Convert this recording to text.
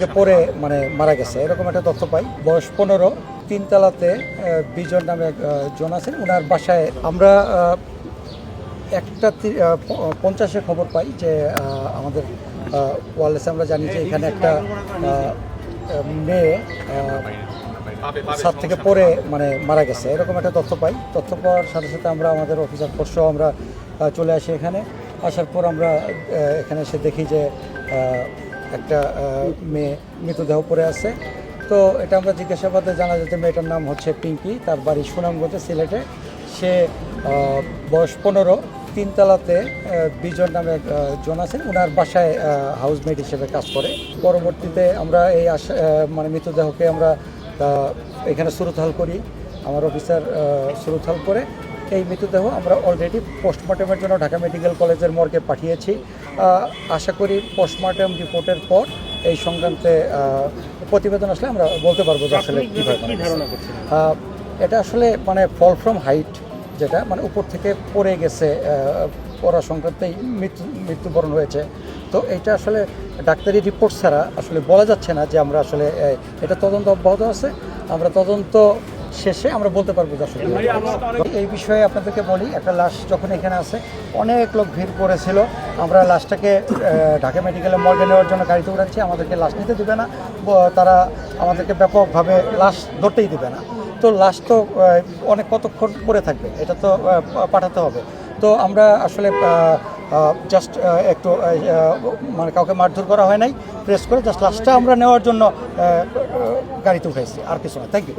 থেকে পড়ে মানে মারা গেছে, এরকম একটা তথ্য পাই। বয়স 15, 3 তলাতে বিজন নামে একজন আছেন, ওনার বাসায় আমরা 1:50 খবর পাই যে আমাদের ওয়ারলেসে আমরা জানি যে এখানে একটা মেয়ে ছাদ থেকে পড়ে মানে মারা গেছে, এরকম একটা তথ্য পাই। তথ্য পাওয়ার সাথে সাথে আমরা আমাদের অফিসার ফোর্সও আমরা চলে আসি এখানে। আসার পর আমরা এখানে এসে দেখি যে একটা মেয়ে মৃতদেহ পড়ে আছে। তো এটা আমরা জিজ্ঞাসাবাদে জানা যাচ্ছে মেয়েটার নাম হচ্ছে পিঙ্কি, তার বাড়ি সুনামগঞ্জে, সিলেটে। সে বয়স 15, 3 তলাতে বিজন নামে একজন আছেন, ওনার বাসায় হাউসমেট হিসেবে কাজ করে। পরবর্তীতে আমরা এই মানে মৃতদেহকে আমরা এখানে সুরতহাল করি, আমার অফিসার সুরতহাল করে এই মৃতদেহ আমরা অলরেডি পোস্টমর্টমের জন্য ঢাকা মেডিকেল কলেজের মর্গে পাঠিয়েছি। আশা করি পোস্টমর্টম রিপোর্টের পর এই সংক্রান্তে প্রতিবেদন আসলে আমরা বলতে পারবো যে আসলে কীভাবে এটা আসলে মানে ফল ফ্রম হাইট, যেটা মানে উপর থেকে পড়ে গেছে, পড়া সংক্রান্তেই মৃত্যুবরণ হয়েছে। তো এটা আসলে ডাক্তারি রিপোর্ট ছাড়া আসলে বলা যাচ্ছে না যে আমরা আসলে এটা তদন্ত অব্যাহত আছে, আমরা তদন্ত শেষে আমরা বলতে পারবো যে আসলে এই বিষয়ে আপনাদেরকে বলি। একটা লাশ যখন এখানে আসে অনেক লোক ভিড় করেছিল, আমরা লাশটাকে ঢাকা মেডিকেলে মর্গে নেওয়ার জন্য গাড়িতে উঠাচ্ছি, আমাদেরকে লাশ নিতে দেবে না, তারা আমাদেরকে ব্যাপকভাবে লাশ ধরতেই দেবে না। তো লাশ তো অনেক কতক্ষণ পরে থাকবে, এটা তো পাঠাতে হবে। তো আমরা আসলে জাস্ট একটু মানে কাউকে মারধর করা হয় নাই, প্রেস করে জাস্ট লাশটা আমরা নেওয়ার জন্য গাড়িতে উঠাইছি, আর কিছু না। Thank you.